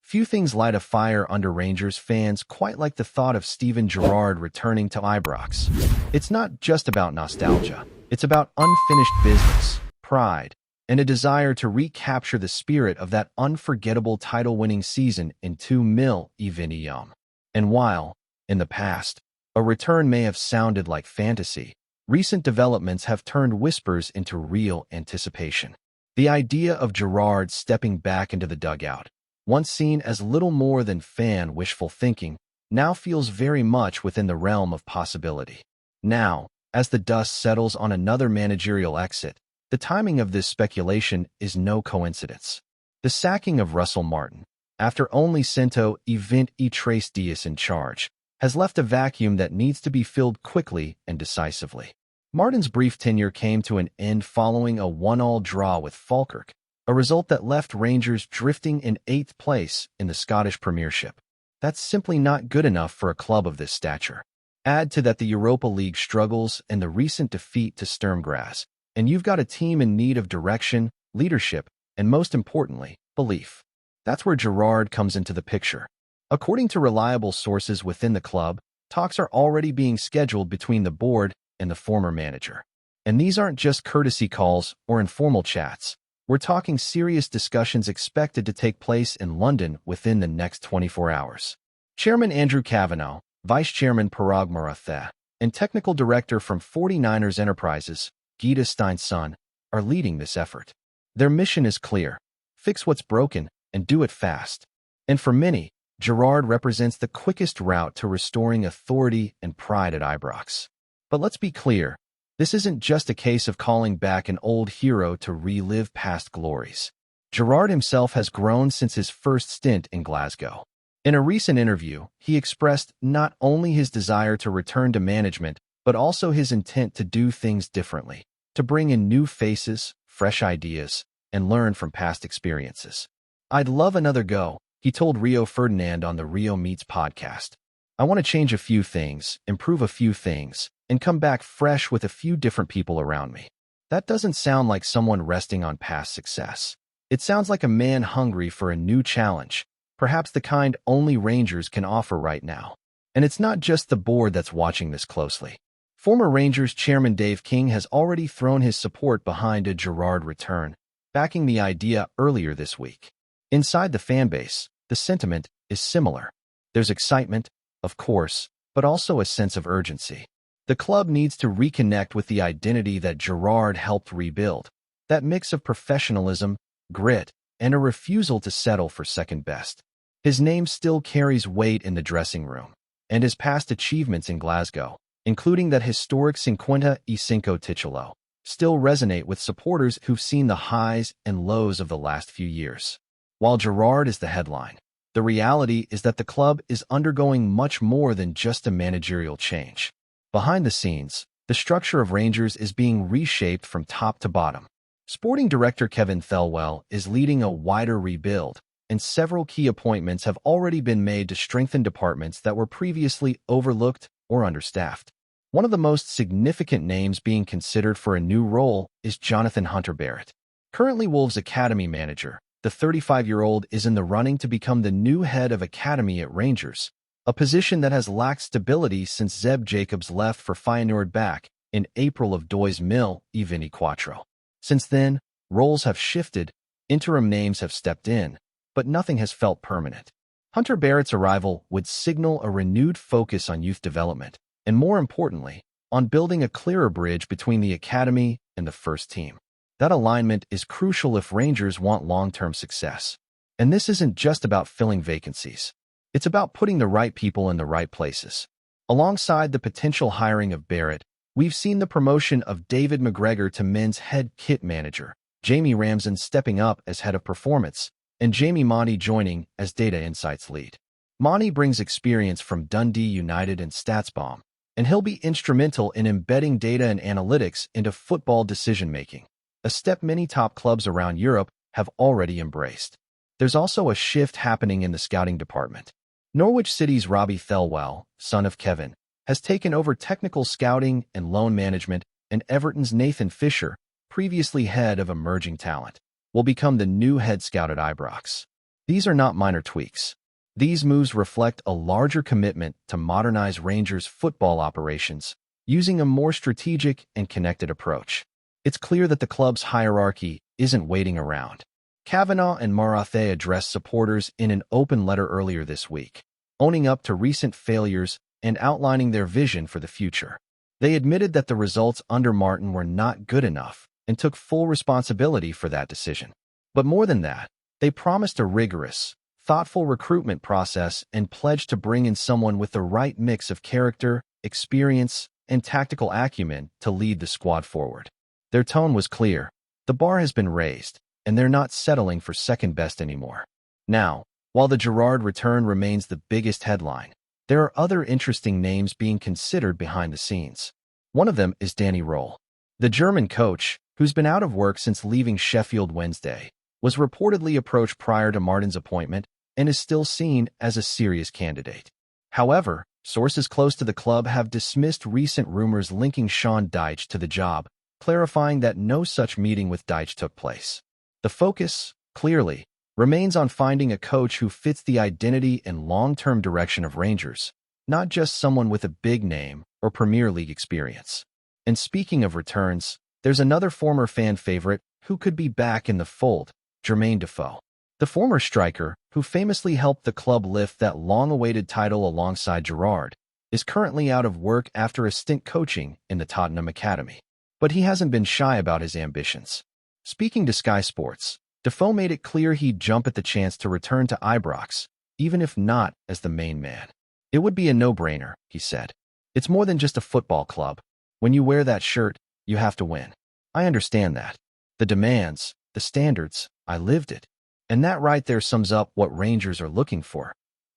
Few things light a fire under Rangers fans quite like the thought of Steven Gerrard returning to Ibrox. It's not just about nostalgia. It's about unfinished business, pride, and a desire to recapture the spirit of that unforgettable title-winning season in 2021. And while, in the past, a return may have sounded like fantasy, recent developments have turned whispers into real anticipation. The idea of Gerrard stepping back into the dugout, once seen as little more than fan wishful thinking, now feels very much within the realm of possibility. Now, as the dust settles on another managerial exit, the timing of this speculation is no coincidence. The sacking of Russell Martin, after only 123 days in charge, has left a vacuum that needs to be filled quickly and decisively. Martin's brief tenure came to an end following a 1-1 draw with Falkirk, a result that left Rangers drifting in 8th place in the Scottish Premiership. That's simply not good enough for a club of this stature. Add to that the Europa League struggles and the recent defeat to Sturm Graz, and you've got a team in need of direction, leadership, and most importantly, belief. That's where Gerrard comes into the picture. According to reliable sources within the club, talks are already being scheduled between the board and the former manager. And these aren't just courtesy calls or informal chats. We're talking serious discussions expected to take place in London within the next 24 hours. Chairman Andrew Kavanagh, Vice Chairman Parag Marathe, and Technical Director from 49ers Enterprises, Gita Steinson, are leading this effort. Their mission is clear: fix what's broken and do it fast. And for many, Gerrard represents the quickest route to restoring authority and pride at Ibrox. But let's be clear, this isn't just a case of calling back an old hero to relive past glories. Gerrard himself has grown since his first stint in Glasgow. In a recent interview, he expressed not only his desire to return to management, but also his intent to do things differently, to bring in new faces, fresh ideas, and learn from past experiences. "I'd love another go," he told Rio Ferdinand on the Rio Meets podcast. "I want to change a few things, improve a few things, and come back fresh with a few different people around me." That doesn't sound like someone resting on past success. It sounds like a man hungry for a new challenge, perhaps the kind only Rangers can offer right now. And it's not just the board that's watching this closely. Former Rangers chairman Dave King has already thrown his support behind a Gerrard return, backing the idea earlier this week. Inside the fanbase, the sentiment is similar. There's excitement, of course, but also a sense of urgency. The club needs to reconnect with the identity that Gerrard helped rebuild, that mix of professionalism, grit, and a refusal to settle for second best. His name still carries weight in the dressing room, and his past achievements in Glasgow, including that historic 55 titulo, still resonate with supporters who've seen the highs and lows of the last few years. While Gerrard is the headline, the reality is that the club is undergoing much more than just a managerial change. Behind the scenes, the structure of Rangers is being reshaped from top to bottom. Sporting director Kevin Thelwell is leading a wider rebuild, and several key appointments have already been made to strengthen departments that were previously overlooked or understaffed. One of the most significant names being considered for a new role is Jonathan Hunter-Barrett. Currently Wolves Academy manager, the 35-year-old is in the running to become the new head of Academy at Rangers, a position that has lacked stability since Zeb Jacobs left for Feyenoord back in April of 2024. Since then, roles have shifted, interim names have stepped in, but nothing has felt permanent. Hunter-Barrett's arrival would signal a renewed focus on youth development, and more importantly, on building a clearer bridge between the academy and the first team. That alignment is crucial if Rangers want long-term success. And this isn't just about filling vacancies. It's about putting the right people in the right places. Alongside the potential hiring of Barrett, we've seen the promotion of David McGregor to men's head kit manager, Jamie Ramsden stepping up as head of performance, and Jamie Monty joining as data insights lead. Monty brings experience from Dundee United and StatsBomb, and he'll be instrumental in embedding data and analytics into football decision-making, a step many top clubs around Europe have already embraced. There's also a shift happening in the scouting department. Norwich City's Robbie Thelwell, son of Kevin, has taken over technical scouting and loan management, and Everton's Nathan Fisher, previously head of emerging talent, will become the new head scout at Ibrox. These are not minor tweaks. These moves reflect a larger commitment to modernize Rangers' football operations, using a more strategic and connected approach. It's clear that the club's hierarchy isn't waiting around. Kavanagh and Marathe addressed supporters in an open letter earlier this week, owning up to recent failures and outlining their vision for the future. They admitted that the results under Martin were not good enough and took full responsibility for that decision. But more than that, they promised a rigorous, thoughtful recruitment process and pledged to bring in someone with the right mix of character, experience, and tactical acumen to lead the squad forward. Their tone was clear. The bar has been raised, and they're not settling for second best anymore. Now, while the Gerrard return remains the biggest headline, there are other interesting names being considered behind the scenes. One of them is Danny Roll. The German coach, who's been out of work since leaving Sheffield Wednesday, was reportedly approached prior to Martin's appointment and is still seen as a serious candidate. However, sources close to the club have dismissed recent rumors linking Sean Dyche to the job, clarifying that no such meeting with Dyche took place. The focus, clearly, remains on finding a coach who fits the identity and long-term direction of Rangers, not just someone with a big name or Premier League experience. And speaking of returns, there's another former fan favorite who could be back in the fold, Jermaine Defoe. The former striker, who famously helped the club lift that long-awaited title alongside Gerrard, is currently out of work after a stint coaching in the Tottenham Academy. But he hasn't been shy about his ambitions. Speaking to Sky Sports, Defoe made it clear he'd jump at the chance to return to Ibrox, even if not as the main man. It would be a no-brainer, he said. It's more than just a football club. When you wear that shirt, you have to win. I understand that. The demands, the standards, I lived it. And that right there sums up what Rangers are looking for.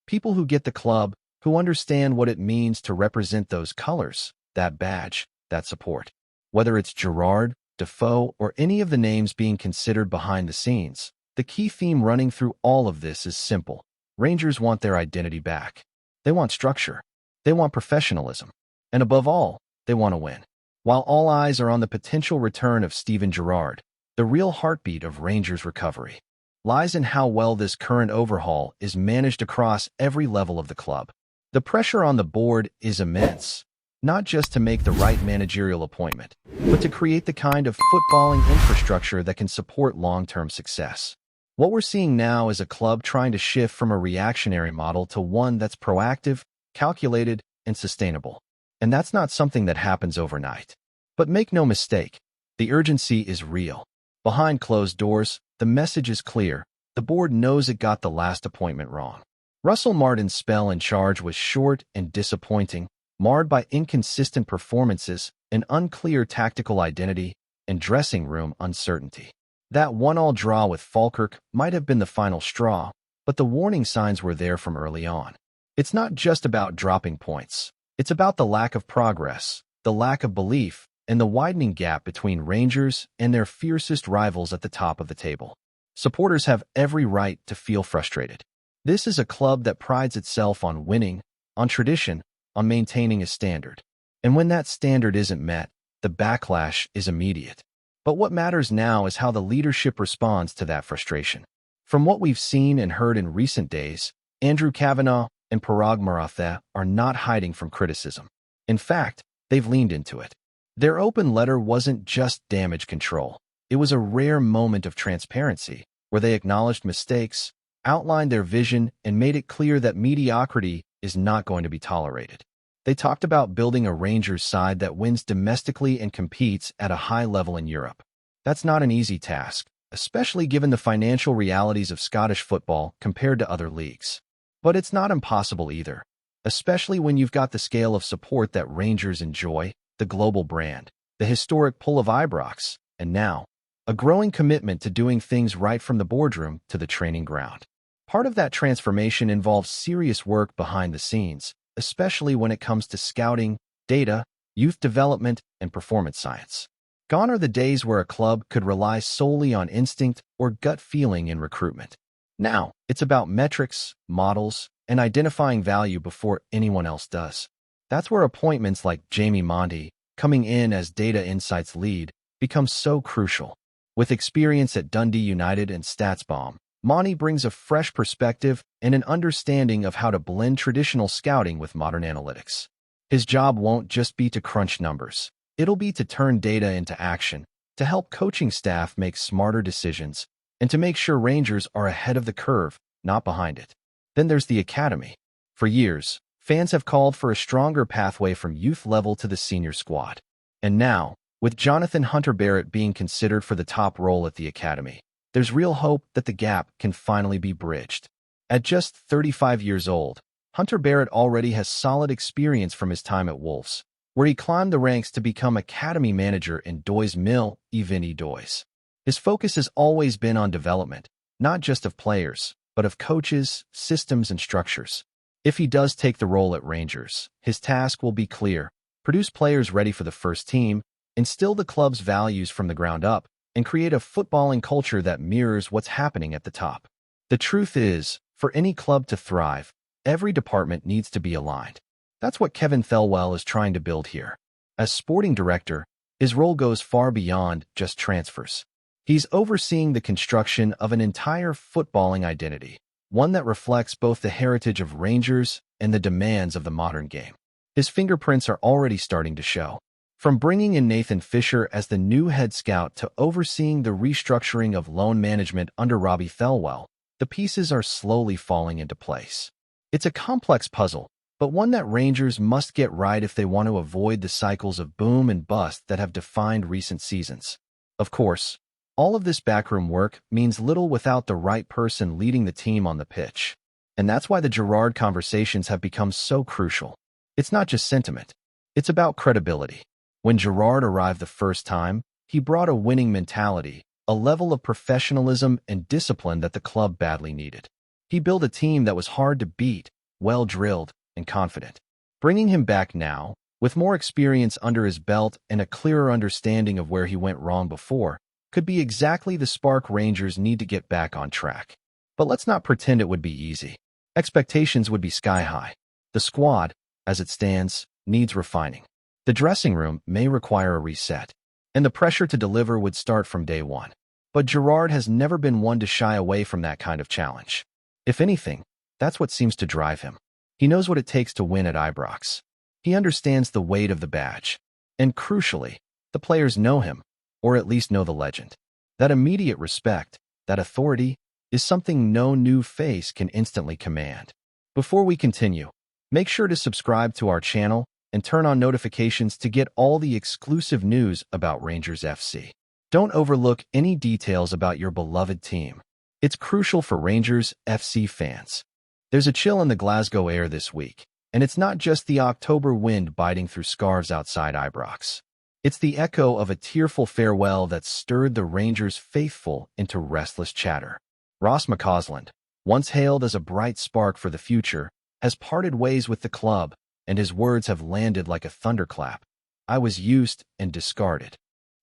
People who get the club, who understand what it means to represent those colors, that badge, that support. Whether it's Gerrard, Defoe, or any of the names being considered behind the scenes, the key theme running through all of this is simple. Rangers want their identity back. They want structure. They want professionalism. And above all, they want to win. While all eyes are on the potential return of Steven Gerrard, the real heartbeat of Rangers' recovery lies in how well this current overhaul is managed across every level of the club. The pressure on the board is immense, not just to make the right managerial appointment, but to create the kind of footballing infrastructure that can support long-term success. What we're seeing now is a club trying to shift from a reactionary model to one that's proactive, calculated, and sustainable. And that's not something that happens overnight. But make no mistake, the urgency is real. Behind closed doors, the message is clear. The board knows it got the last appointment wrong. Russell Martin's spell in charge was short and disappointing, marred by inconsistent performances, an unclear tactical identity, and dressing room uncertainty. That one-all draw with Falkirk might have been the final straw, but the warning signs were there from early on. It's not just about dropping points. It's about the lack of progress, the lack of belief, and the widening gap between Rangers and their fiercest rivals at the top of the table. Supporters have every right to feel frustrated. This is a club that prides itself on winning, on tradition, on maintaining a standard. And when that standard isn't met, the backlash is immediate. But what matters now is how the leadership responds to that frustration. From what we've seen and heard in recent days, Andrew Kavanagh and Parag Marathe are not hiding from criticism. In fact, they've leaned into it. Their open letter wasn't just damage control. It was a rare moment of transparency, where they acknowledged mistakes, outlined their vision, and made it clear that mediocrity is not going to be tolerated. They talked about building a Rangers side that wins domestically and competes at a high level in Europe. That's not an easy task, especially given the financial realities of Scottish football compared to other leagues. But it's not impossible either, especially when you've got the scale of support that Rangers enjoy, the global brand, the historic pull of Ibrox, and now, a growing commitment to doing things right from the boardroom to the training ground. Part of that transformation involves serious work behind the scenes, especially when it comes to scouting, data, youth development, and performance science. Gone are the days where a club could rely solely on instinct or gut feeling in recruitment. Now, it's about metrics, models, and identifying value before anyone else does. That's where appointments like Jamie Monty, coming in as data insights lead, become so crucial. With experience at Dundee United and StatsBomb, Monty brings a fresh perspective and an understanding of how to blend traditional scouting with modern analytics. His job won't just be to crunch numbers. It'll be to turn data into action, to help coaching staff make smarter decisions, and to make sure Rangers are ahead of the curve, not behind it. Then there's the academy. For years, fans have called for a stronger pathway from youth level to the senior squad. And now, with Jonathan Hunter-Barrett being considered for the top role at the academy, there's real hope that the gap can finally be bridged. At just 35 years old, Hunter-Barrett already has solid experience from his time at Wolves, where he climbed the ranks to become academy manager in Doys Mill, Evini Doys. His focus has always been on development, not just of players, but of coaches, systems, and structures. If he does take the role at Rangers, his task will be clear: produce players ready for the first team, instill the club's values from the ground up, and create a footballing culture that mirrors what's happening at the top. The truth is, for any club to thrive, every department needs to be aligned. That's what Kevin Thelwell is trying to build here. As sporting director, his role goes far beyond just transfers. He's overseeing the construction of an entire footballing identity, one that reflects both the heritage of Rangers and the demands of the modern game. His fingerprints are already starting to show. From bringing in Nathan Fisher as the new head scout to overseeing the restructuring of loan management under Robbie Thelwell, the pieces are slowly falling into place. It's a complex puzzle, but one that Rangers must get right if they want to avoid the cycles of boom and bust that have defined recent seasons. Of course, all of this backroom work means little without the right person leading the team on the pitch. And that's why the Gerrard conversations have become so crucial. It's not just sentiment. It's about credibility. When Gerrard arrived the first time, he brought a winning mentality, a level of professionalism and discipline that the club badly needed. He built a team that was hard to beat, well-drilled, and confident. Bringing him back now, with more experience under his belt and a clearer understanding of where he went wrong before, could be exactly the spark Rangers need to get back on track. But let's not pretend it would be easy. Expectations would be sky-high. The squad, as it stands, needs refining. The dressing room may require a reset, and the pressure to deliver would start from day one. But Gerrard has never been one to shy away from that kind of challenge. If anything, that's what seems to drive him. He knows what it takes to win at Ibrox. He understands the weight of the badge. And crucially, the players know him, or at least know the legend. That immediate respect, that authority, is something no new face can instantly command. Before we continue, make sure to subscribe to our channel and turn on notifications to get all the exclusive news about Rangers FC. Don't overlook any details about your beloved team. It's crucial for Rangers FC fans. There's a chill in the Glasgow air this week, and it's not just the October wind biting through scarves outside Ibrox. It's the echo of a tearful farewell that stirred the Rangers faithful into restless chatter. Ross McCAUSLAND, once hailed as a bright spark for the future, has parted ways with the club, and his words have landed like a thunderclap. I was used and discarded.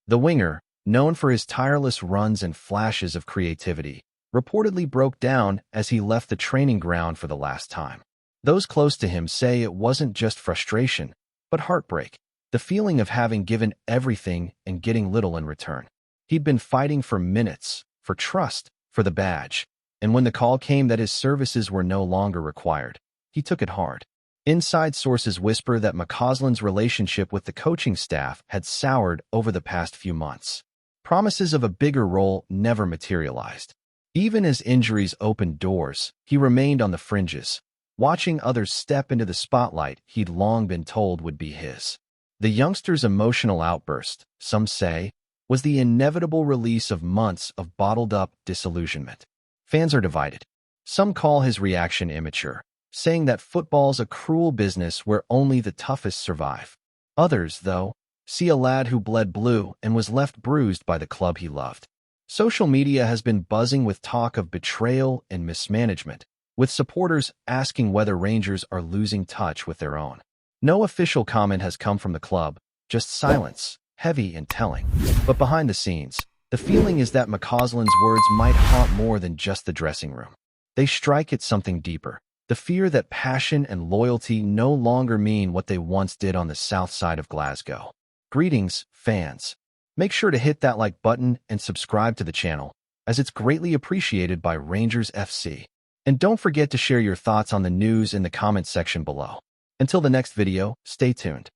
The winger, known for his tireless runs and flashes of creativity, reportedly broke down as he left the training ground for the last time. Those close to him say it wasn't just frustration, but heartbreak, the feeling of having given everything and getting little in return. He'd been fighting for minutes, for trust, for the badge, and when the call came that his services were no longer required, he took it hard. Inside sources whisper that McCAUSLAND's relationship with the coaching staff had soured over the past few months. Promises of a bigger role never materialized. Even as injuries opened doors, he remained on the fringes, watching others step into the spotlight he'd long been told would be his. The youngster's emotional outburst, some say, was the inevitable release of months of bottled-up disillusionment. Fans are divided. Some call his reaction immature, saying that football's a cruel business where only the toughest survive. Others, though, see a lad who bled blue and was left bruised by the club he loved. Social media has been buzzing with talk of betrayal and mismanagement, with supporters asking whether Rangers are losing touch with their own. No official comment has come from the club, just silence, heavy and telling. But behind the scenes, the feeling is that McCAUSLAND's words might haunt more than just the dressing room. They strike at something deeper, the fear that passion and loyalty no longer mean what they once did on the south side of Glasgow. Greetings, fans. Make sure to hit that like button and subscribe to the channel, as it's greatly appreciated by Rangers FC. And don't forget to share your thoughts on the news in the comments section below. Until the next video, stay tuned.